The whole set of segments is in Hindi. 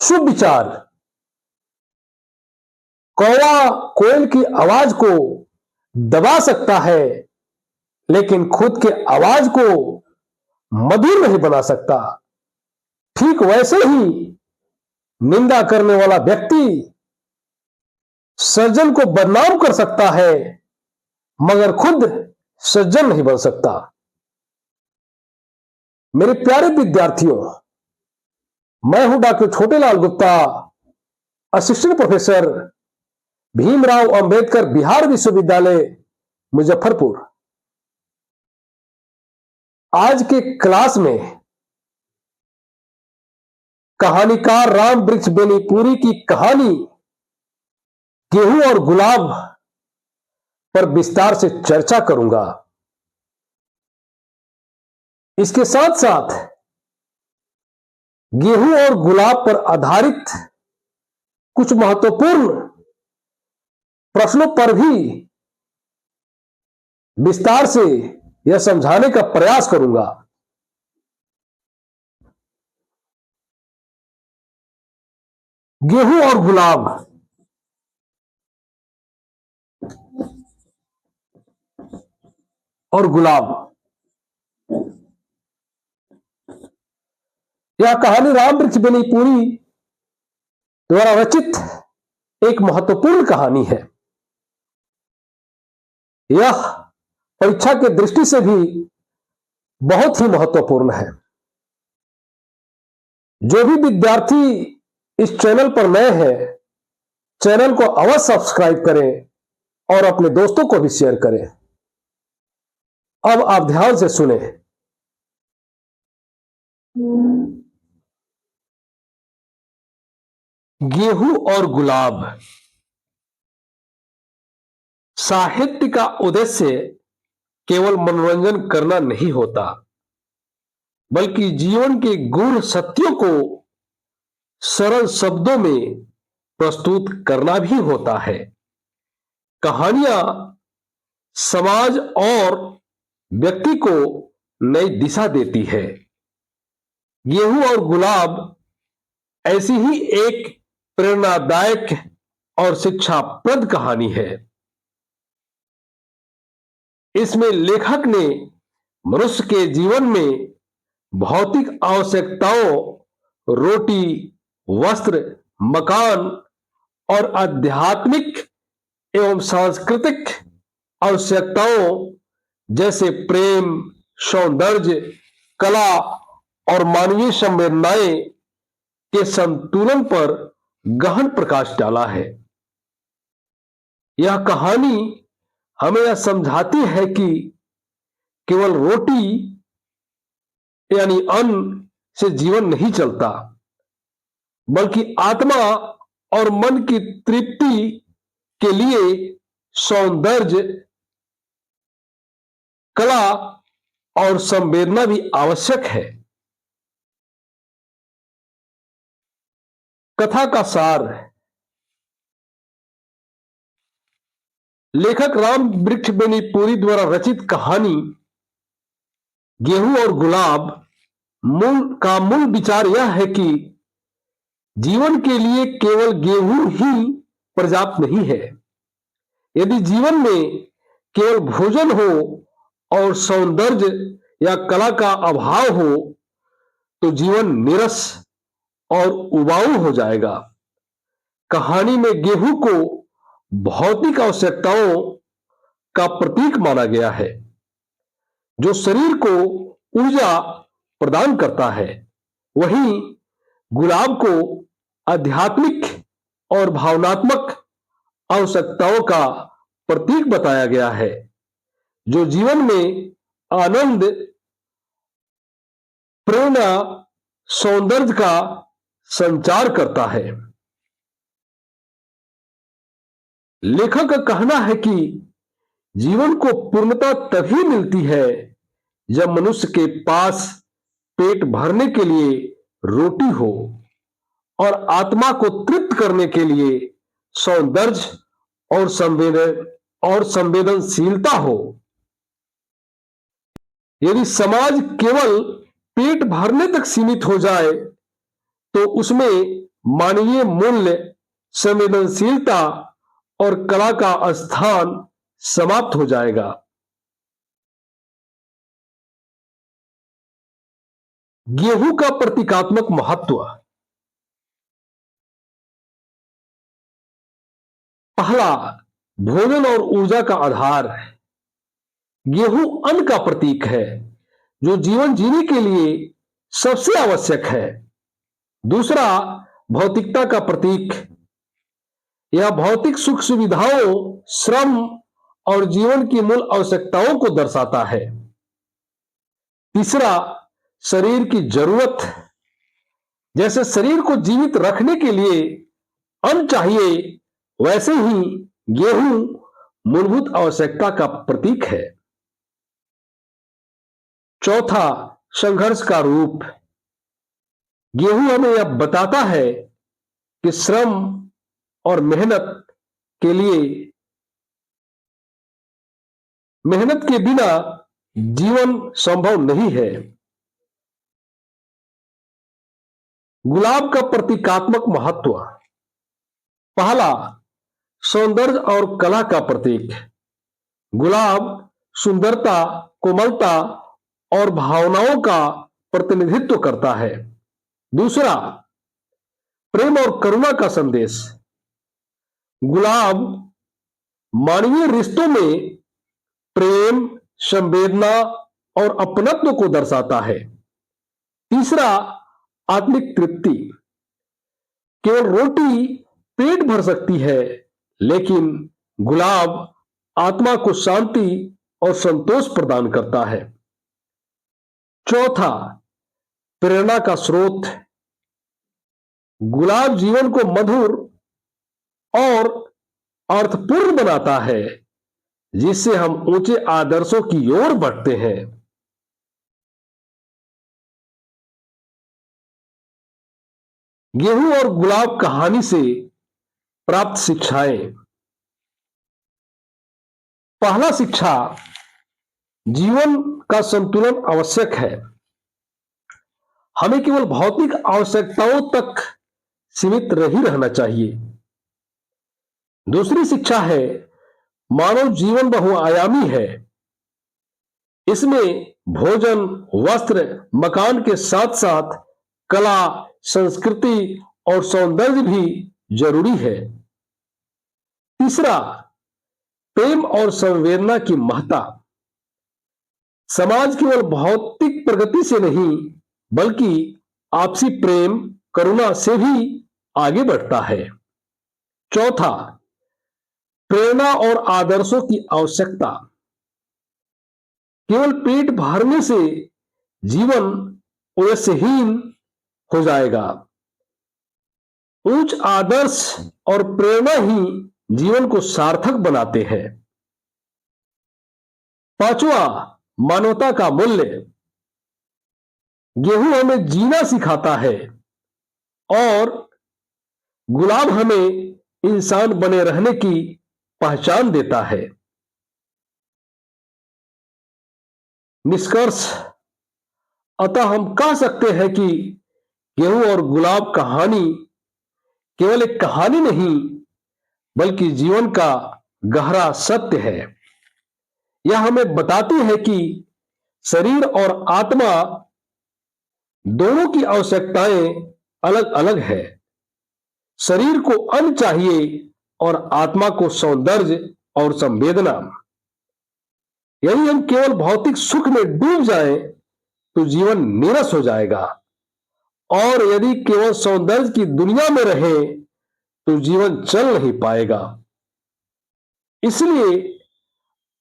शुभ विचार कौवा कोयल की आवाज को दबा सकता है, लेकिन खुद के आवाज को मधुर नहीं बना सकता। ठीक वैसे ही निंदा करने वाला व्यक्ति सज्जन को बदनाम कर सकता है, मगर खुद सज्जन नहीं बन सकता। मेरे प्यारे विद्यार्थियों, मैं हूं doctor Chhotelal Gupta, assistant professor, Bhimrao Ambedkar Bihar विश्वविद्यालय, मुजफ्फरपुर। आज के क्लास में कहानीकार राम वृक्ष बेनीपुरी की कहानी गेहूं और गुलाब पर विस्तार से चर्चा करूंगा। इसके साथ साथ गेहूं और गुलाब पर आधारित कुछ महत्वपूर्ण प्रश्नों पर भी विस्तार से यह समझाने का प्रयास करूंगा। गेहूं और गुलाब यह कहानी राम वृक्ष बेनीपुरी द्वारा रचित एक महत्वपूर्ण कहानी है। यह परीक्षा की दृष्टि से भी बहुत ही महत्वपूर्ण है। जो भी विद्यार्थी इस चैनल पर नए हैं, चैनल को अवश्य सब्सक्राइब करें और अपने दोस्तों को भी शेयर करें। अब आप ध्यान से सुने। गेहूं और गुलाब। साहित्य का उद्देश्य केवल मनोरंजन करना नहीं होता, बल्कि जीवन के गूढ़ सत्यों को सरल शब्दों में प्रस्तुत करना भी होता है। कहानियां समाज और व्यक्ति को नई दिशा देती है। गेहूं और गुलाब ऐसी ही एक प्रेरणादायक और शिक्षाप्रद कहानी है। इसमें लेखक ने मनुष्य के जीवन में भौतिक आवश्यकताओं, रोटी, वस्त्र, मकान और आध्यात्मिक एवं सांस्कृतिक आवश्यकताओं जैसे प्रेम, सौंदर्य, कला और मानवीय संवेदनाएं के संतुलन पर गहन प्रकाश डाला है। यह कहानी हमें यह समझाती है कि केवल रोटी यानी अन्न से जीवन नहीं चलता, बल्कि आत्मा और मन की तृप्ति के लिए सौंदर्य, कला और संवेदना भी आवश्यक है। कथा का सार। लेखक राम वृक्ष बेनीपुरी द्वारा रचित कहानी गेहूं और गुलाब मूल विचार यह है कि जीवन के लिए केवल गेहूं ही पर्याप्त नहीं है। यदि जीवन में केवल भोजन हो और सौंदर्य या कला का अभाव हो, तो जीवन नीरस और उबाऊ हो जाएगा। कहानी में गेहूं को भौतिक आवश्यकताओं का प्रतीक माना गया है, जो शरीर को ऊर्जा प्रदान करता है। वहीं गुलाब को आध्यात्मिक और भावनात्मक आवश्यकताओं का प्रतीक बताया गया है, जो जीवन में आनंद, प्रेरणा, सौंदर्य का संचार करता है। लेखक का कहना है कि जीवन को पूर्णता तभी मिलती है जब मनुष्य के पास पेट भरने के लिए रोटी हो और आत्मा को तृप्त करने के लिए सौंदर्य और संवेदनशीलता हो। यदि समाज केवल पेट भरने तक सीमित हो जाए, तो उसमें मानवीय मूल्य, संवेदनशीलता और कला का स्थान समाप्त हो जाएगा। गेहूं का प्रतीकात्मक महत्व। पहला, भोजन और ऊर्जा का आधार। गेहूं अन्न का प्रतीक है जो जीवन जीने के लिए सबसे आवश्यक है। दूसरा, भौतिकता का प्रतीक। यह भौतिक सुख सुविधाओं, श्रम और जीवन की मूल आवश्यकताओं को दर्शाता है। तीसरा, शरीर की जरूरत। जैसे शरीर को जीवित रखने के लिए अन्न चाहिए, वैसे ही गेहूं मूलभूत आवश्यकता का प्रतीक है। चौथा, संघर्ष का रूप। गेहूं हमें यह बताता है कि श्रम और मेहनत के बिना जीवन संभव नहीं है। गुलाब का प्रतीकात्मक महत्व। पहला, सौंदर्य और कला का प्रतीक। गुलाब सुंदरता, कोमलता और भावनाओं का प्रतिनिधित्व करता है। दूसरा, प्रेम और करुणा का संदेश। गुलाब मानवीय रिश्तों में प्रेम, संवेदना और अपनत्व को दर्शाता है। तीसरा, आत्मिक तृप्ति। केवल रोटी पेट भर सकती है, लेकिन गुलाब आत्मा को शांति और संतोष प्रदान करता है। चौथा, प्रेरणा का स्रोत। गुलाब जीवन को मधुर और अर्थपूर्ण बनाता है, जिससे हम ऊंचे आदर्शों की ओर बढ़ते हैं। गेहूं और गुलाब कहानी से प्राप्त शिक्षाएं। पहला शिक्षा, जीवन का संतुलन आवश्यक है। हमें केवल भौतिक आवश्यकताओं तक सीमित नहीं रहना चाहिए। दूसरी शिक्षा है, मानव जीवन बहुआयामी है। इसमें भोजन, वस्त्र, मकान के साथ साथ कला, संस्कृति और सौंदर्य भी जरूरी है। तीसरा, प्रेम और संवेदना की महत्ता। समाज केवल भौतिक प्रगति से नहीं, बल्कि आपसी प्रेम, करुणा से भी आगे बढ़ता है। चौथा, प्रेरणा और आदर्शों की आवश्यकता। केवल पेट भरने से जीवन उद्देश्यहीन हो जाएगा। उच्च आदर्श और प्रेरणा ही जीवन को सार्थक बनाते हैं। पांचवा, मानवता का मूल्य। गेहूं हमें जीना सिखाता है और गुलाब हमें इंसान बने रहने की पहचान देता है। निष्कर्ष, अतः हम कह सकते हैं कि गेहूं और गुलाब कहानी केवल एक कहानी नहीं, बल्कि जीवन का गहरा सत्य है। यह हमें बताती है कि शरीर और आत्मा दोनों की आवश्यकताएं अलग अलग है। शरीर को अन्न चाहिए और आत्मा को सौंदर्य और संवेदना। यदि हम केवल भौतिक सुख में डूब जाएं, तो जीवन नीरस हो जाएगा, और यदि केवल सौंदर्य की दुनिया में रहे, तो जीवन चल नहीं पाएगा। इसलिए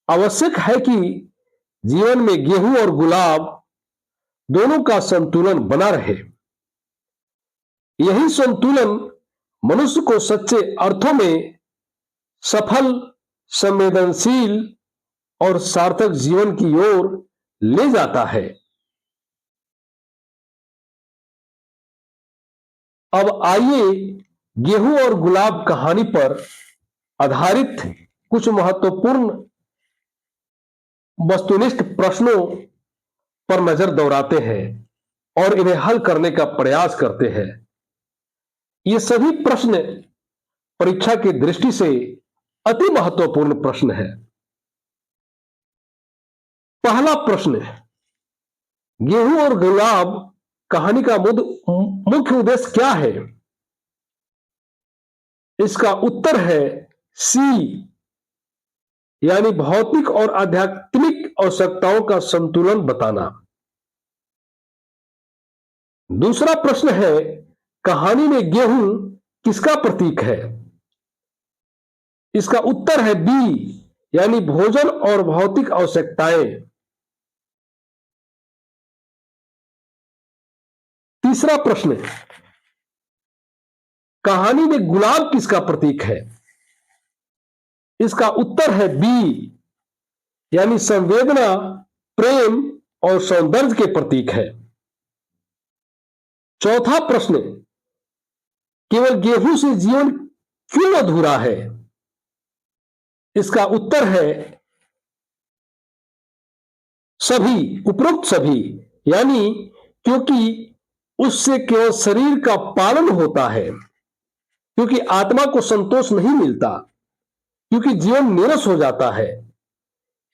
आवश्यक है कि जीवन में गेहूं और गुलाब दोनों का संतुलन बना रहे। यही संतुलन मनुष्य को सच्चे अर्थों में सफल, संवेदनशील और सार्थक जीवन की ओर ले जाता है। अब आइए गेहूं और गुलाब कहानी पर आधारित कुछ महत्वपूर्ण वस्तुनिष्ठ प्रश्नों पर नजर दौड़ाते हैं और इन्हें हल करने का प्रयास करते हैं। ये सभी प्रश्न परीक्षा की दृष्टि से अति महत्वपूर्ण प्रश्न है। पहला प्रश्न, गेहूं और गुलाब कहानी का मुख्य उद्देश्य क्या है? इसका उत्तर है सी, यानी भौतिक और आध्यात्मिक आवश्यकताओं का संतुलन बताना। दूसरा प्रश्न है, कहानी में गेहूं किसका प्रतीक है? इसका उत्तर है बी, यानी भोजन और भौतिक आवश्यकताएं। तीसरा प्रश्न, कहानी में गुलाब किसका प्रतीक है? इसका उत्तर है बी, यानी संवेदना, प्रेम और सौंदर्य के प्रतीक है। चौथा प्रश्न, केवल गेहूं से जीवन क्यों अधूरा है? इसका उत्तर है सभी, उपरोक्त सभी, यानी क्योंकि उससे केवल शरीर का पालन होता है, क्योंकि आत्मा को संतोष नहीं मिलता, क्योंकि जीवन नीरस हो जाता है।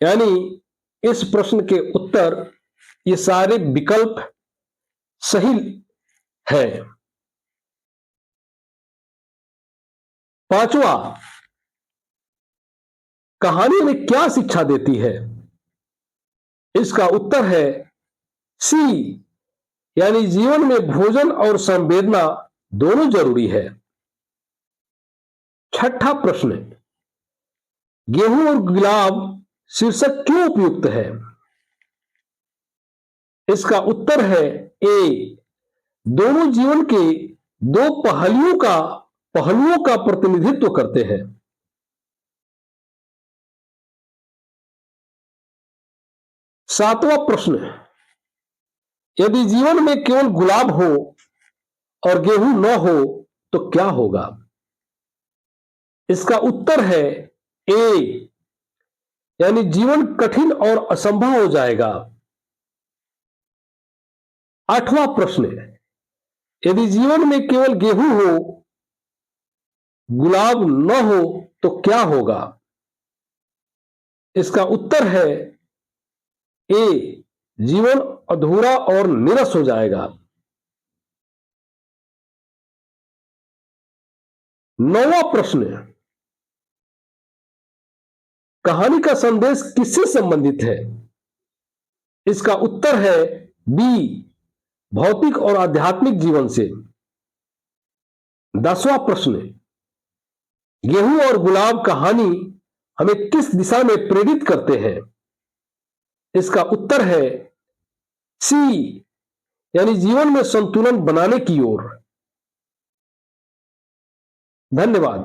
यानी इस प्रश्न के उत्तर ये सारे विकल्प सही है। पांचवा, कहानी में क्या शिक्षा देती है? इसका उत्तर है सी, यानी जीवन में भोजन और संवेदना दोनों जरूरी है। छठा प्रश्न, गेहूं और गुलाब शीर्षक क्यों उपयुक्त है? इसका उत्तर है ए, दोनों जीवन के दो पहलुओं का प्रतिनिधित्व करते हैं। सातवां प्रश्न, यदि जीवन में केवल गुलाब हो और गेहूं न हो तो क्या होगा? इसका उत्तर है ए, यानी जीवन कठिन और असंभव हो जाएगा। आठवां प्रश्न, यदि जीवन में केवल गेहूं हो, गुलाब न हो तो क्या होगा? इसका उत्तर है ए, जीवन अधूरा और नीरस हो जाएगा। नौवां प्रश्न, कहानी का संदेश किससे संबंधित है? इसका उत्तर है बी, भौतिक और आध्यात्मिक जीवन से। 10वां प्रश्न, गेहूं और गुलाब कहानी हमें किस दिशा में प्रेरित करते हैं? इसका उत्तर है सी, यानी जीवन में संतुलन बनाने की ओर। धन्यवाद।